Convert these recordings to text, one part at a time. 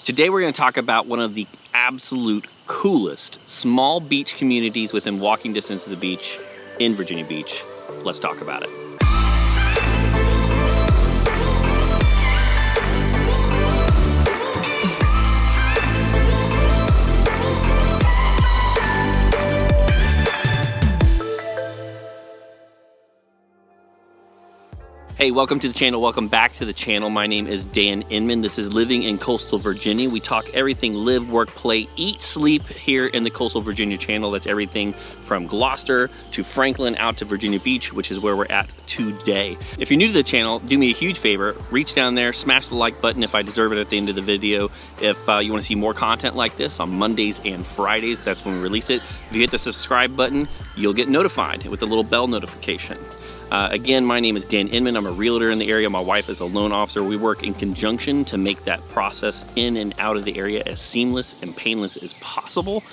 Today we're going to talk about one of the absolute coolest small beach communities within walking distance of the beach in Virginia Beach. Let's talk about it. Hey, welcome to the channel. Welcome back to the channel. My name is Dan Inman. This is Living in Coastal Virginia. We talk everything live, work, play, eat, sleep here in the Coastal Virginia channel. That's everything from Gloucester to Franklin out to Virginia Beach, which is where we're at today. If you're new to the channel, do me a huge favor. Reach down there, smash the like button if I deserve it at the end of the video. If you want to see more content like this on Mondays and Fridays, that's when we release it. If you hit the subscribe button, you'll get notified with the little bell notification. Again, my name is Dan Inman. I'm a realtor in the area. My wife is a loan officer. We work in conjunction to make that process in and out of the area as seamless and painless as possible.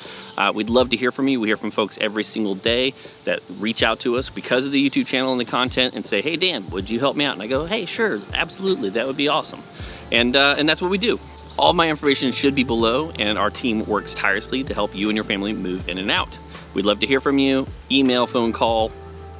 We'd love to hear from you. We hear from folks every single day that reach out to us because of the YouTube channel and the content and say, hey, Dan, would you help me out? And I go, hey, sure, absolutely. That would be awesome. And that's what we do. All of my information should be below, and our team works tirelessly to help you and your family move in and out. We'd love to hear from you. Email, phone call,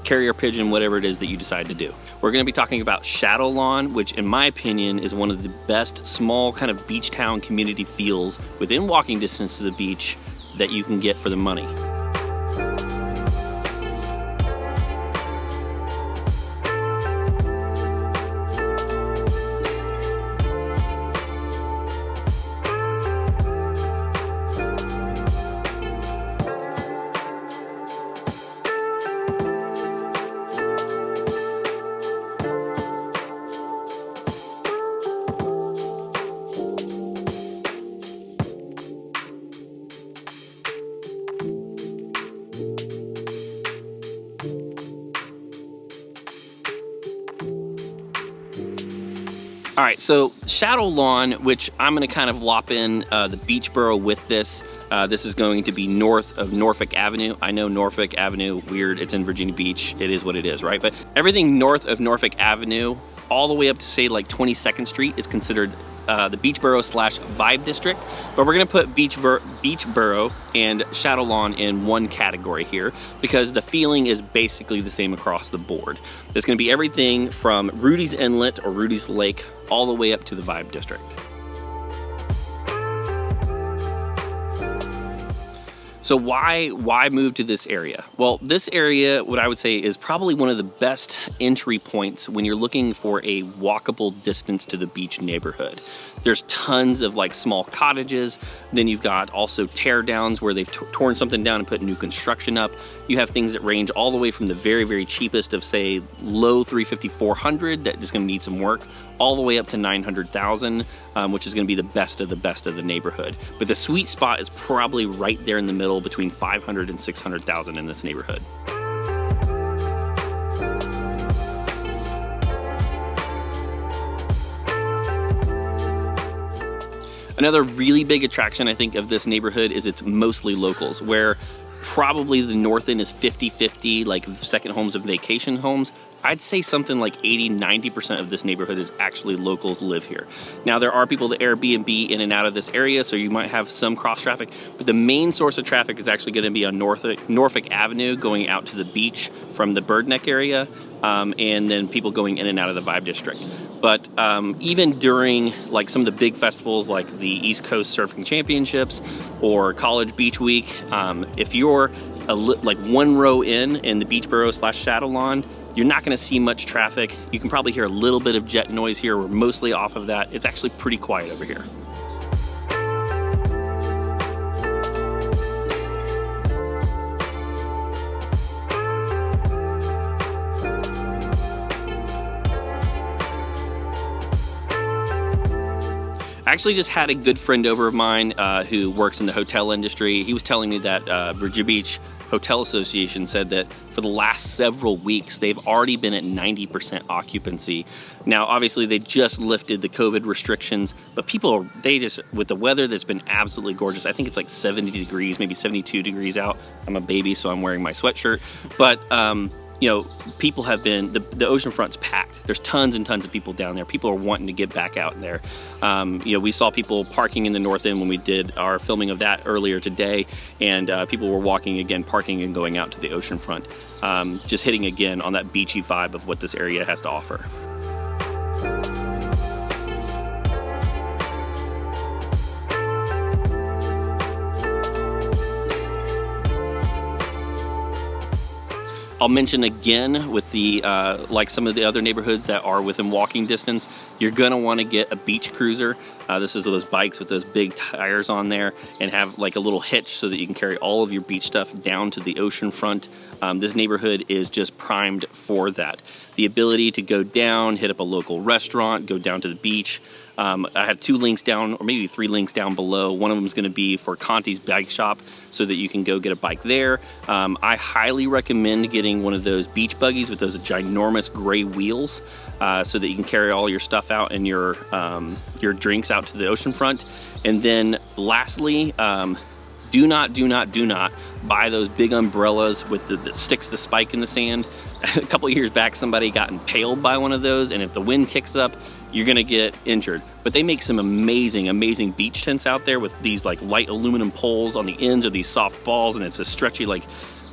carrier pigeon, whatever it is that you decide to do. We're going to be talking about Shadowlawn, which in my opinion is one of the best small kind of beach town community feels within walking distance to the beach that you can get for the money. All right, so Shadowlawn, which I'm gonna kind of lop in the beach borough with this. This is going to be north of Norfolk Avenue. I know Norfolk Avenue, weird, it's in Virginia Beach. It is what it is, right? But everything north of Norfolk Avenue, all the way up to say like 22nd Street is considered the beach borough / vibe district. But we're gonna put beach borough and Shadowlawn in one category here because the feeling is basically the same across the board. There's gonna be everything from Rudy's Inlet or Rudy's Lake all the way up to the vibe district. So why move to this area? Well, this area, what I would say, is probably one of the best entry points when you're looking for a walkable distance to the beach neighborhood. There's tons of like small cottages. Then you've got also tear downs where they've torn something down and put new construction up. You have things that range all the way from the very, very cheapest of say low 350, 400 that is gonna need some work, all the way up to 900,000, which is gonna be the best of the neighborhood. But the sweet spot is probably right there in the middle between 500 and 600,000 in this neighborhood. Another really big attraction, I think, of this neighborhood is it's mostly locals, where probably the north end is 50-50, like second homes and vacation homes. I'd say something like 80-90% of this neighborhood is actually locals live here. Now there are people that Airbnb in and out of this area, so you might have some cross traffic, but the main source of traffic is actually gonna be on Norfolk Avenue going out to the beach from the Bird Neck area, and then people going in and out of the Vibe District. But even during like some of the big festivals like the East Coast Surfing Championships or College Beach Week, if you're like one row in the beach borough / Shadowlawn, you're not gonna see much traffic. You can probably hear a little bit of jet noise here. We're mostly off of that. It's actually pretty quiet over here. I actually just had a good friend over of mine who works in the hotel industry. He was telling me that Virginia Beach Hotel Association said that for the last several weeks, they've already been at 90% occupancy. Now, obviously they just lifted the COVID restrictions, but people, with the weather that's been absolutely gorgeous, I think it's like 70 degrees, maybe 72 degrees out. I'm a baby, so I'm wearing my sweatshirt. But you know, people have been, the oceanfront's packed. There's tons and tons of people down there. People are wanting to get back out there. You know, we saw people parking in the north end when we did our filming of that earlier today, and people were walking again, parking and going out to the oceanfront. Just hitting again on that beachy vibe of what this area has to offer. I'll mention again with the, like some of the other neighborhoods that are within walking distance, you're gonna wanna get a beach cruiser. This is those bikes with those big tires on there and have like a little hitch so that you can carry all of your beach stuff down to the ocean front. This neighborhood is just primed for that. The ability to go down, hit up a local restaurant, go down to the beach. I have 2 links down, or maybe 3 links down below. One of them is going to be for Conti's Bike Shop, so that you can go get a bike there. I highly recommend getting one of those beach buggies with those ginormous gray wheels, so that you can carry all your stuff out and your drinks out to the ocean front. And then lastly, do not buy those big umbrellas with that sticks the spike in the sand. A couple years back, somebody got impaled by one of those, and if the wind kicks up, you're gonna get injured. But they make some amazing beach tents out there with these like light aluminum poles on the ends of these soft balls, and it's a stretchy like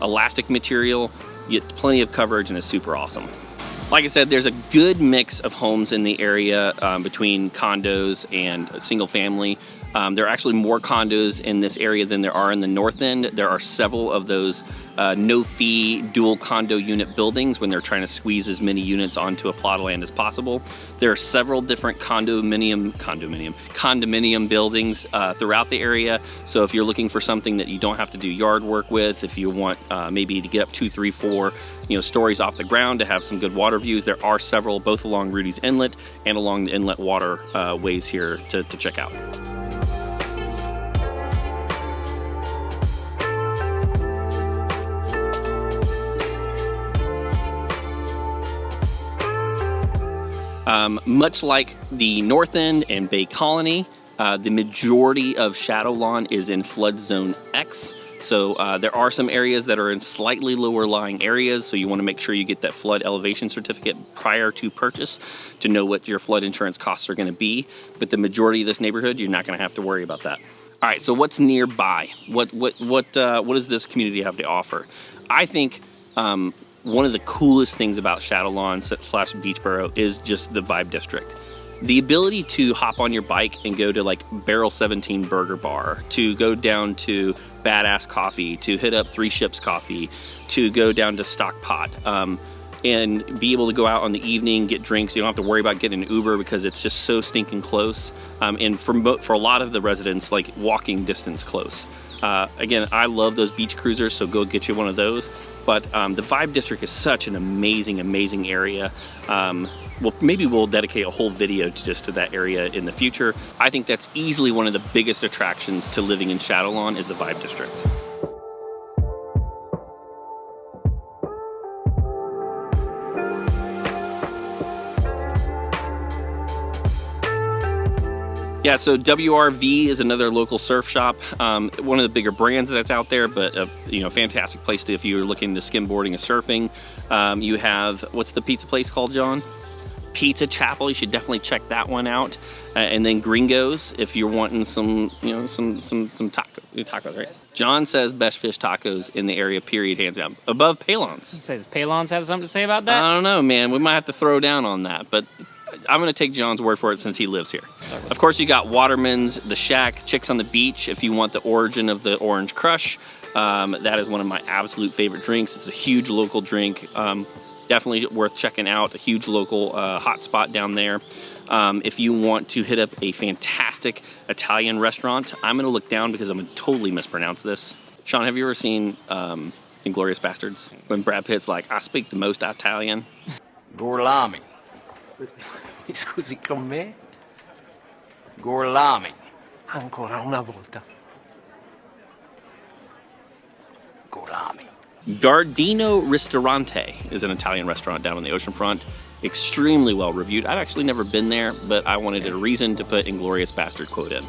elastic material. You get plenty of coverage and it's super awesome. Like I said, there's a good mix of homes in the area between condos and single family. There are actually more condos in this area than there are in the north end. There are several of those no-fee dual condo unit buildings when they're trying to squeeze as many units onto a plot of land as possible. There are several different condominium buildings throughout the area. So if you're looking for something that you don't have to do yard work with, if you want maybe to get up 2, 3, 4 stories off the ground to have some good water views, there are several both along Rudy's Inlet and along the inlet water ways here to check out. Much like the North End and Bay Colony, the majority of Shadowlawn is in flood zone X. So there are some areas that are in slightly lower lying areas, so you want to make sure you get that flood elevation certificate prior to purchase to know what your flood insurance costs are going to be. But the majority of this neighborhood, you're not going to have to worry about that. All right, so what's nearby? What does this community have to offer? I think one of the coolest things about Shadowlawn / Beachboro is just the Vibe District. The ability to hop on your bike and go to like Barrel 17 Burger Bar, to go down to Badass Coffee, to hit up 3 Ships Coffee, to go down to Stockpot, and be able to go out on the evening, get drinks. You don't have to worry about getting an Uber because it's just so stinking close. And for a lot of the residents, like walking distance close. Again, I love those beach cruisers, so go get you one of those. But the Vibe District is such an amazing area. Well, maybe we'll dedicate a whole video to that area in the future. I think that's easily one of the biggest attractions to living in Shadowlawn is the Vibe District. Yeah, so WRV is another local surf shop. One of the bigger brands that's out there, but a fantastic place if you're looking to skimboarding or surfing. You have, what's the pizza place called, John? Pizza Chapel. You should definitely check that one out. And then Gringos, if you're wanting some tacos, right? John says best fish tacos in the area, period, hands down. Above Palon's. Does Palon's have something to say about that? I don't know, man. We might have to throw down on that, but I'm gonna take John's word for it since he lives here. Okay. Of course, you got Waterman's, The Shack, Chicks on the Beach. If you want the origin of the Orange Crush, that is one of my absolute favorite drinks. It's a huge local drink. Definitely worth checking out. A huge local hot spot down there. If you want to hit up a fantastic Italian restaurant, I'm gonna look down because I'm gonna totally mispronounce this. Sean, have you ever seen Inglourious Bastards? When Brad Pitt's like, I speak the most Italian. Gorlami. Scusi con me? Gorlami. Ancora una volta. Gorlami. Gardino Ristorante is an Italian restaurant down on the oceanfront. Extremely well reviewed. I've actually never been there, but I wanted a reason to put Inglourious Bastard quote in.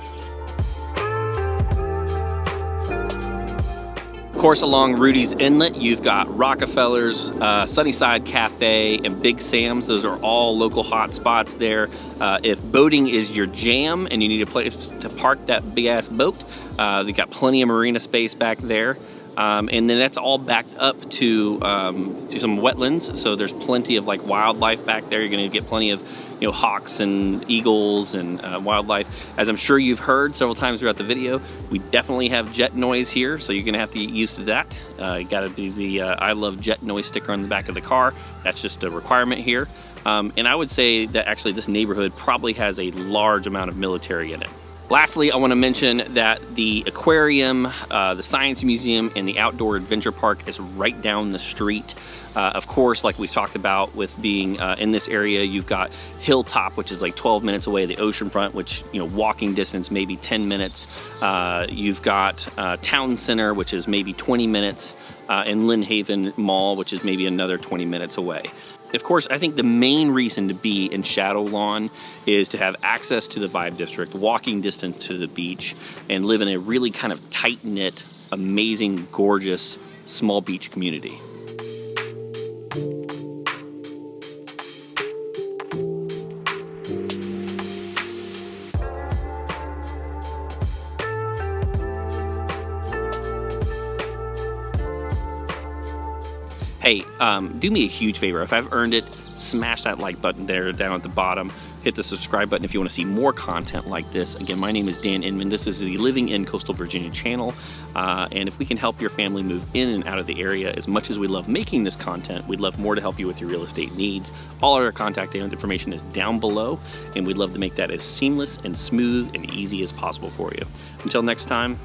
course, along Rudy's Inlet, you've got Rockefeller's, Sunnyside Cafe, and Big Sam's. Those are all local hot spots there. If boating is your jam and you need a place to park that big ass boat, they've got plenty of marina space back there. And then that's all backed up to some wetlands, so there's plenty of like wildlife back there. You're going to get plenty of, you know, hawks and eagles and wildlife. As I'm sure you've heard several times throughout the video, we definitely have jet noise here, so you're going to have to get used to that. You got to do the I love jet noise sticker on the back of the car. That's just a requirement here. And I would say that actually this neighborhood probably has a large amount of military in it. Lastly, I want to mention that the aquarium, the science museum, and the outdoor adventure park is right down the street. Of course, like we've talked about with being in this area, you've got Hilltop, which is like 12 minutes away, the oceanfront, which, you know, walking distance, maybe 10 minutes. You've got Town Center, which is maybe 20 minutes, and Lynn Haven Mall, which is maybe another 20 minutes away. Of course, I think the main reason to be in Shadowlawn is to have access to the Vibe District, walking distance to the beach, and live in a really kind of tight-knit, amazing, gorgeous, small beach community. Hey, do me a huge favor. If I've earned it, smash that like button there down at the bottom. Hit the subscribe button if you want to see more content like this. Again, my name is Dan Inman. This is the Living in Coastal Virginia channel. And if we can help your family move in and out of the area, as much as we love making this content, we'd love more to help you with your real estate needs. All our contact information is down below, and we'd love to make that as seamless and smooth and easy as possible for you. Until next time,